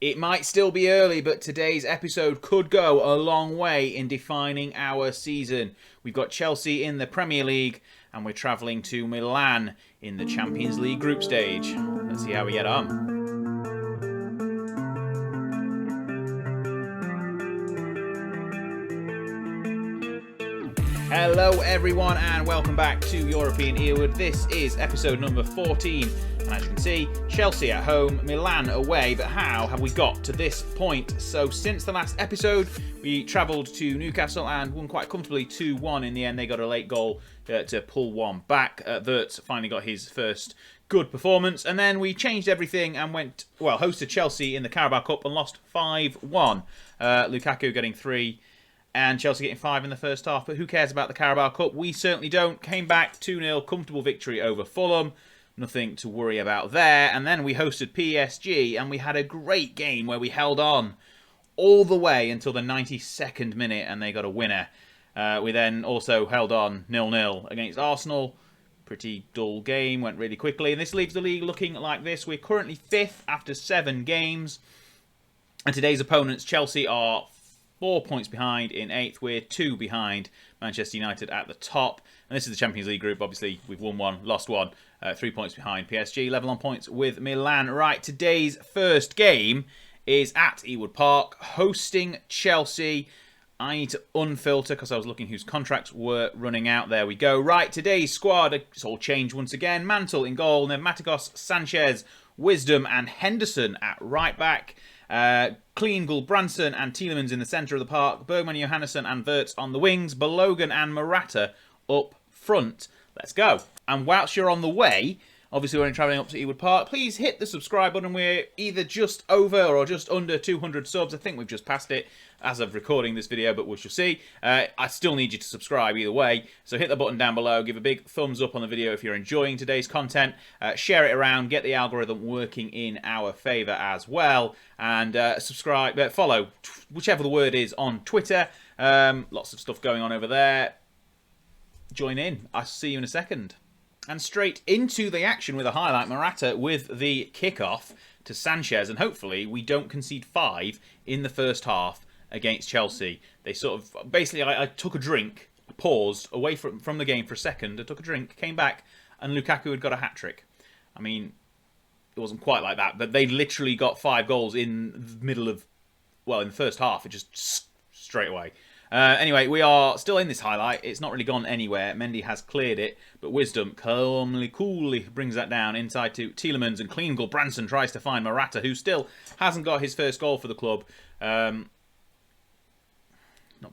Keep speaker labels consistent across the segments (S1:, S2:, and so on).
S1: It might still be early, but today's episode could go a long way in defining our season. We've got Chelsea in the Premier League, and we're travelling to Milan in the Champions League group stage. Let's see how we get on. Hello everyone and welcome back to European Ewood. This is episode number 14 and as you can see, Chelsea at home, Milan away, but how have we got to this point? So since the last episode we travelled to Newcastle and won quite comfortably 2-1 in the end. They got a late goal to pull one back. Wirtz finally got his first good performance and then we changed everything and hosted Chelsea in the Carabao Cup and lost 5-1. Lukaku getting 3 and Chelsea getting 5 in the first half, but who cares about the Carabao Cup? We certainly don't. Came back 2-0, comfortable victory over Fulham. Nothing to worry about there. And then we hosted PSG, and we had a great game where we held on all the way until the 92nd minute, and they got a winner. We then also held on 0-0 against Arsenal. Pretty dull game, went really quickly. And this leaves the league looking like this. We're currently 5th after 7 games. And today's opponents, Chelsea, are 4 points behind in 8th. We're 2 behind Manchester United at the top. And this is the Champions League group. Obviously, we've won 1, lost 1. 3 points behind PSG. Level on points with Milan. Right, today's first game is at Ewood Park, hosting Chelsea. I need to unfilter because I was looking whose contracts were running out. There we go. Right, today's squad, it's all changed once again. Mantle in goal, Maticos, Sanchez, Wisdom and Henderson at right back. Clean, Gulbranson and Tielemans in the centre of the park. Bergman, Johannesson and Wirtz on the wings. Balogun and Morata up front. Let's go. And whilst you're on the way, obviously we're travelling up to Ewood Park, please hit the subscribe button. We're either just over or just under 200 subs. I think we've just passed it as of recording this video, but we shall see. I still need you to subscribe either way. So hit the button down below. Give a big thumbs up on the video if you're enjoying today's content. Share it around. Get the algorithm working in our favour as well. And subscribe, follow, whichever the word is, on Twitter. Lots of stuff going on over there. Join in. I'll see you in a second. And straight into the action with a highlight. Morata with the kickoff to Sanchez. And hopefully we don't concede 5 in the first half against Chelsea. They sort of... Basically, I took a drink, paused away from the game for a second. I took a drink, came back, and Lukaku had got a hat-trick. I mean, it wasn't quite like that. But they literally got 5 goals in the middle of... Well, in the first half. It just straight away. Anyway, we are still in this highlight. It's not really gone anywhere. Mendy has cleared it, but Wisdom coolly brings that down inside to Tielemans, and clean Gulbranson tries to find Morata, who still hasn't got his first goal for the club. Not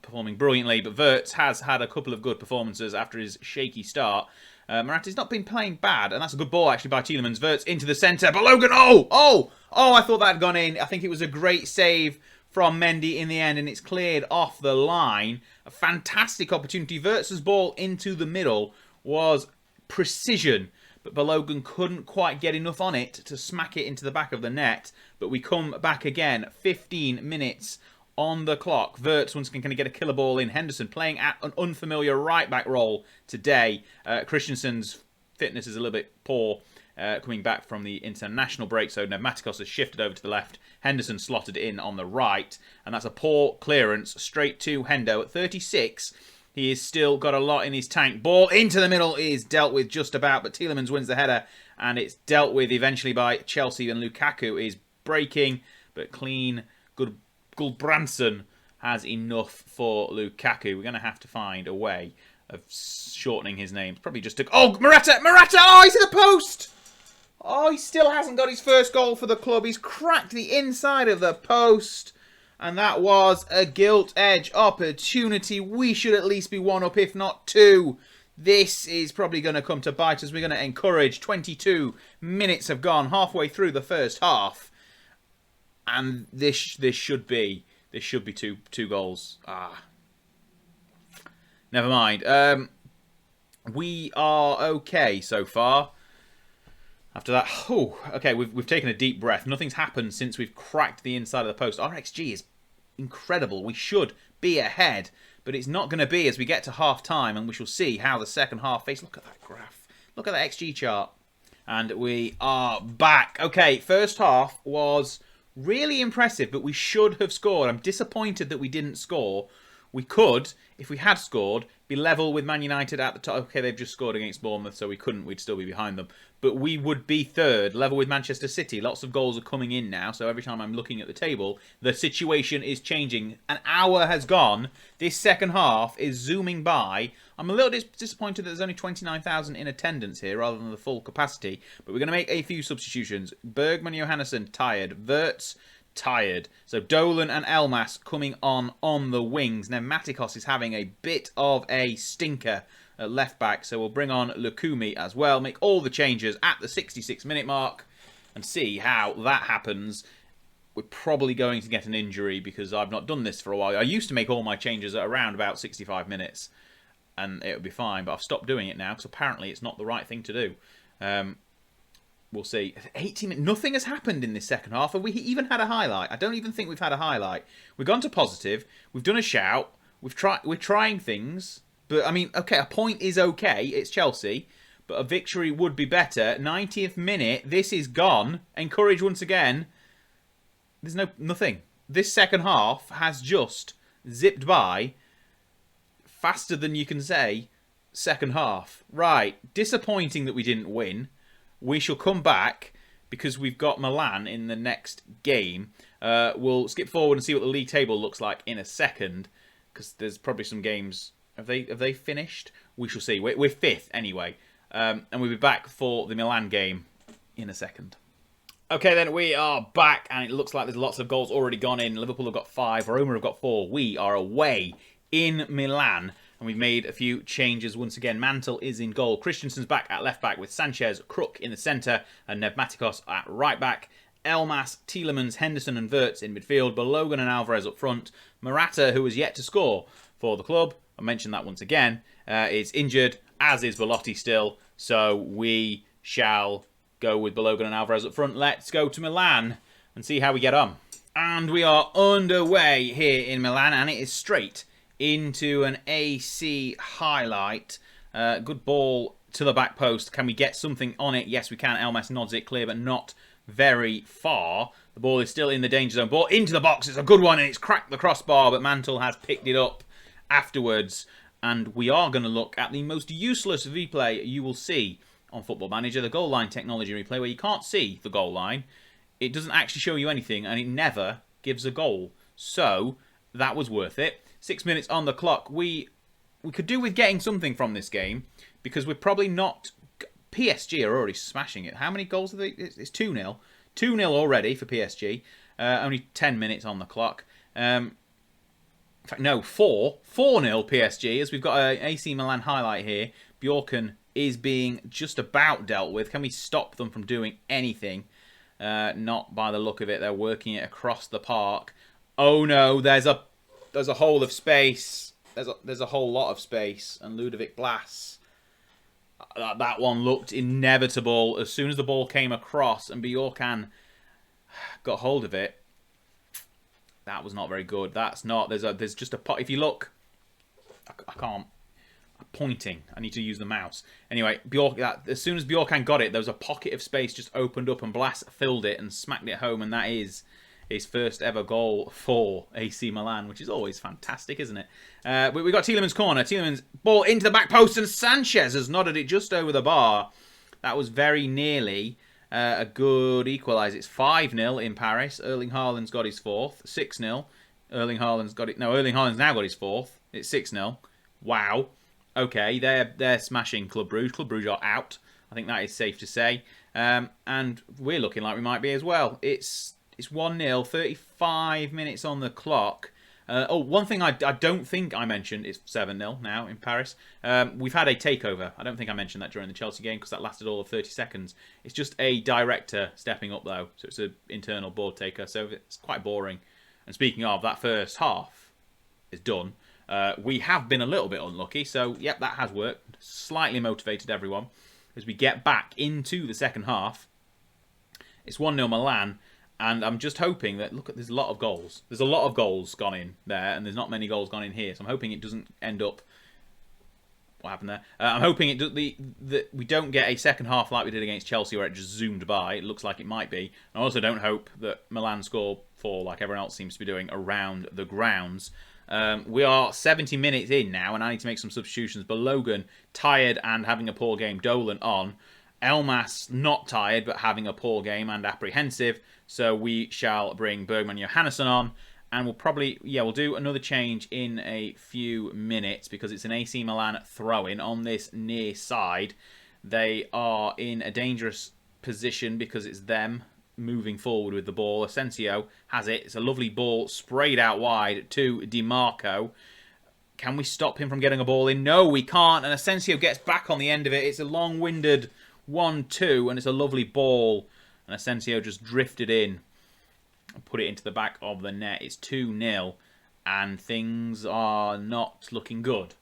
S1: performing brilliantly, but Wirtz has had a couple of good performances after his shaky start. Morata's not been playing bad, and that's a good ball actually by Tielemans. Wirtz into the centre. Balogun, oh! I thought that had gone in. I think it was a great save from Mendy in the end, and it's cleared off the line. A fantastic opportunity. Wirtz's ball into the middle was precision, but Balogun couldn't quite get enough on it to smack it into the back of the net. But we come back again. 15 minutes on the clock. Wirtz once again going to get a killer ball in. Henderson playing at an unfamiliar right-back role today. Christensen's fitness is a little bit poor. Coming back from the international break, so Maticos has shifted over to the left. Henderson slotted in on the right, and that's a poor clearance straight to Hendo at 36. He has still got a lot in his tank. Ball into the middle is dealt with just about, but Tielemans wins the header, and it's dealt with eventually by Chelsea, and Lukaku is breaking, but clean. Good Gulbranson has enough for Lukaku. We're going to have to find a way of shortening his name. Probably just took... Oh, Morata! Oh, he's at the post! Oh, he still hasn't got his first goal for the club. He's cracked the inside of the post. And that was a gilt-edge opportunity. We should at least be 1 up, if not 2. This is probably going to come to bite us. We're going to encourage. 22 minutes have gone halfway through the first half. And this should be 2 goals. Never mind. We are okay so far. After that, okay, we've taken a deep breath. Nothing's happened since we've cracked the inside of the post. Our XG is incredible. We should be ahead, but it's not going to be as we get to half-time, and we shall see how the second half faces. Look at that graph. Look at that XG chart. And we are back. Okay, first half was Really impressive, but we should have scored. I'm disappointed that we didn't score. We could, if we had scored, be level with Man United at the top. Okay, they've just scored against Bournemouth, so we couldn't. We'd still be behind them. But we would be third, level with Manchester City. Lots of goals are coming in now, so every time I'm looking at the table, the situation is changing. An hour has gone. This second half is zooming by. I'm a little disappointed that there's only 29,000 in attendance here rather than the full capacity. But we're going to make a few substitutions. Bergman Johannesson, tired. Wirtz, tired. So Dolan and Elmas coming on the wings. Pneumaticos is having a bit of a stinker at left back, so we'll bring on Lukumi as well. Make all the changes at the 66-minute mark and see how that happens. We're probably going to get an injury because I've not done this for a while. I used to make all my changes at around about 65 minutes and it would be fine, but I've stopped doing it now because apparently it's not the right thing to do. We'll see. 80 minutes. Nothing has happened in this second half. Have we even had a highlight? I don't even think we've had a highlight. We've gone to positive. We've done a shout. We're trying things. But, I mean, okay, a point is okay. It's Chelsea. But a victory would be better. 90th minute. This is gone. Encourage once again. There's nothing. This second half has just zipped by faster than you can say second half. Right. Disappointing that we didn't win. We shall come back because we've got Milan in the next game. We'll skip forward and see what the league table looks like in a second because there's probably some games. Have they finished? We shall see. We're fifth anyway. And we'll be back for the Milan game in a second. Okay, then we are back, and it looks like there's lots of goals already gone in. Liverpool have got 5. Roma have got 4. We are away in Milan, and we've made a few changes once again. Mantle is in goal. Christensen's back at left back with Sanchez, Crook in the centre, and Pneumaticos at right back. Elmas, Tielemans, Henderson and Wirtz in midfield. Balogun and Alvarez up front. Morata, who has yet to score for the club, I mentioned that once again, is injured, as is Velotti still. So we shall go with Balogun and Alvarez up front. Let's go to Milan and see how we get on. And we are underway here in Milan, and it is straight into an AC highlight. Good ball to the back post. Can we get something on it? Yes, we can. Elmas nods it clear, but not very far. The ball is still in the danger zone. Ball into the box. It's a good one, and it's cracked the crossbar, but Mantle has picked it up afterwards. And we are going to look at the most useless replay you will see on Football Manager, the goal line technology replay, where you can't see the goal line. It doesn't actually show you anything, and it never gives a goal. So that was worth it. 6 minutes on the clock. We could do with getting something from this game because we're probably not. PSG are already smashing it. How many goals are they? It's 2-0. 2-0 already for PSG. Only 10 minutes on the clock. In fact, no, 4. 4-0 PSG, as we've got an AC Milan highlight here. Bjorken is being just about dealt with. Can we stop them from doing anything? Not by the look of it. They're working it across the park. Oh no, there's a hole of space. There's a whole lot of space. And Ludovic Blas. That one looked inevitable. As soon as the ball came across and Bjorkan got hold of it, that was not very good. That's not. There's just a pot. If you look, I can't. I'm pointing. I need to use the mouse. Anyway, as soon as Bjorkan got it, there was a pocket of space just opened up, and Blas filled it and smacked it home, and that is his first ever goal for AC Milan, which is always fantastic, isn't it? We got Tielemans' corner. Tielemans' ball into the back post, and Sanchez has nodded it just over the bar. That was very nearly a good equaliser. It's 5-0 in Paris. Erling Haaland's got his 4th. 6-0. Erling Haaland's got it. No, Erling Haaland's now got his 4th. It's 6-0. Wow. Okay, they're smashing Club Brugge. Club Brugge are out. I think that is safe to say. And we're looking like we might be as well. It's 1-0, 35 minutes on the clock. One thing I don't think I mentioned is 7-0 now in Paris. We've had a takeover. I don't think I mentioned that during the Chelsea game because that lasted all of 30 seconds. It's just a director stepping up though. So it's an internal board taker. So it's quite boring. And speaking of, that first half is done. We have been a little bit unlucky. So, yep, that has worked. Slightly motivated everyone as we get back into the second half. It's 1-0 Milan. And I'm just hoping that, look, there's a lot of goals. There's a lot of goals gone in there, and there's not many goals gone in here. So I'm hoping it doesn't end up what happened there. I'm hoping that we don't get a second half like we did against Chelsea where it just zoomed by. It looks like it might be. I also don't hope that Milan score 4 like everyone else seems to be doing around the grounds. We are 70 minutes in now, and I need to make some substitutions. Balogun, tired and having a poor game. Dolan on. Elmas, not tired, but having a poor game and apprehensive. So we shall bring Bergman Johannesson on. And we'll probably, we'll do another change in a few minutes because it's an AC Milan throw-in on this near side. They are in a dangerous position because it's them moving forward with the ball. Asensio has it. It's a lovely ball sprayed out wide to Di Marco. Can we stop him from getting a ball in? No, we can't. And Asensio gets back on the end of it. It's a long-winded 1-2, and it's a lovely ball. And Asensio just drifted in. Put it into the back of the net. It's 2-0, and things are not looking good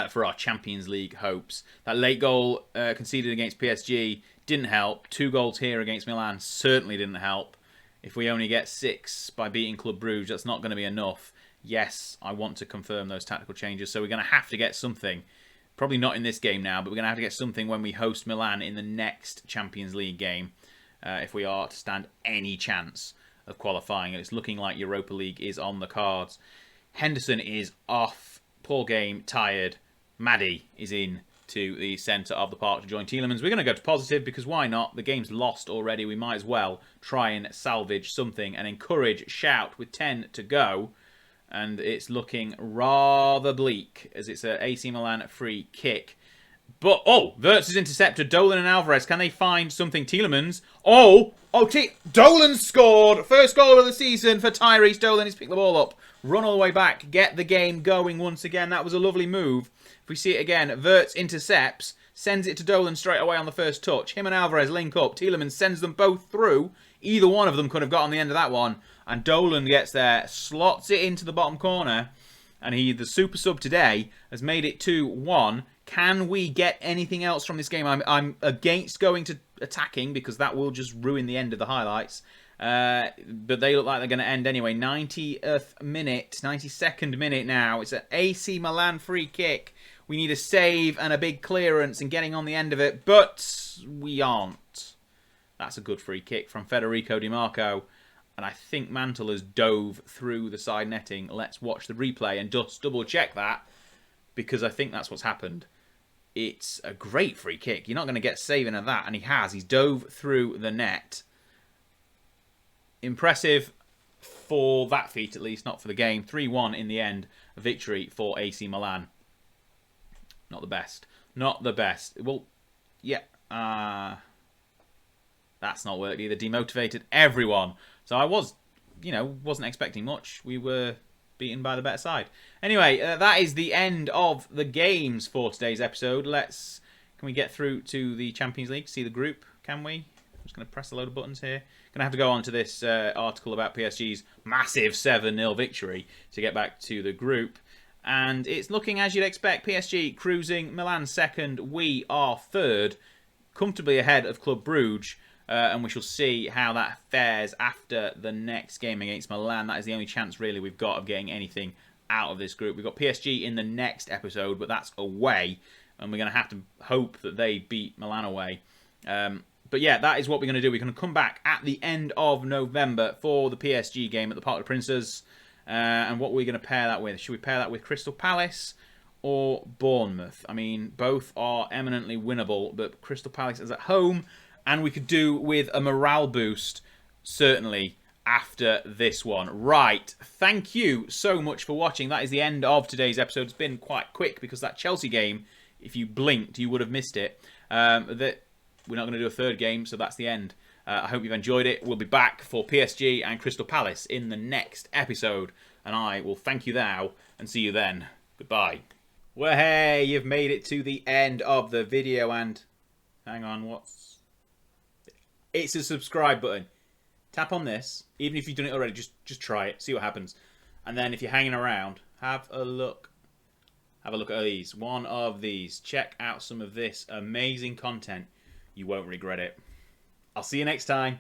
S1: for our Champions League hopes. That late goal conceded against PSG didn't help. 2 goals here against Milan certainly didn't help. If we only get 6 by beating Club Brugge, that's not going to be enough. Yes, I want to confirm those tactical changes, so we're going to have to get something. Probably not in this game now, but we're going to have to get something when we host Milan in the next Champions League game if we are to stand any chance of qualifying, and it's looking like Europa League is on the cards. Henderson is off, poor game, tired. Maddie is in to the centre of the park to join Tielemans. We're going to go to positive because why not? The game's lost already. We might as well try and salvage something and encourage Shout with 10 to go. And it's looking rather bleak as it's an AC Milan free kick. But, Wirtz is intercepted. Dolan and Alvarez, can they find something? Tielemans. Dolan scored. First goal of the season for Tyrese Dolan. He's picked the ball up. Run all the way back. Get the game going once again. That was a lovely move. If we see it again, Wirtz intercepts. Sends it to Dolan straight away on the first touch. Him and Alvarez link up. Tielemans sends them both through. Either one of them could have got on the end of that one. And Dolan gets there. Slots it into the bottom corner. And the super sub today has made it 2-1. Can we get anything else from this game? I'm against going to attacking because that will just ruin the end of the highlights. But they look like they're going to end anyway. 90th minute, 92nd minute now. It's an AC Milan free kick. We need a save and a big clearance and getting on the end of it, but we aren't. That's a good free kick from Federico Di Marco. And I think Mantle has dove through the side netting. Let's watch the replay and just double check that because I think that's what's happened. It's a great free kick. You're not going to get saving of that. And he has. He's dove through the net. Impressive for that feat, at least. Not for the game. 3-1 in the end. A victory for AC Milan. Not the best. Not the best. Well, yeah. That's not worked either. Demotivated everyone. So I wasn't expecting much. We were beaten by the better side. Anyway, that is the end of the games for today's episode. Can we get through to the Champions League? See the group? Can we? I'm just going to press a load of buttons here. Going to have to go on to this article about PSG's massive 7-0 victory to get back to the group. And it's looking as you'd expect. PSG cruising, Milan second, we are third, comfortably ahead of Club Brugge. And we shall see how that fares after the next game against Milan. That is the only chance, really, we've got of getting anything out of this group. We've got PSG in the next episode, but that's away. And we're going to have to hope that they beat Milan away. But yeah, that is what we're going to do. We're going to come back at the end of November for the PSG game at the Parc des Princes. And what we're going to pair that with. Should we pair that with Crystal Palace or Bournemouth? I mean, both are eminently winnable, but Crystal Palace is at home. And we could do with a morale boost, certainly, after this one. Right, thank you so much for watching. That is the end of today's episode. It's been quite quick because that Chelsea game, if you blinked, you would have missed it. We're not going to do a third game, so that's the end. I hope you've enjoyed it. We'll be back for PSG and Crystal Palace in the next episode. And I will thank you now and see you then. Goodbye. Well, hey, you've made it to the end of the video and... Hang on, It's a subscribe button. Tap on this. Even if you've done it already, just try it. See what happens. And then if you're hanging around, have a look. Have a look at these. One of these. Check out some of this amazing content. You won't regret it. I'll see you next time.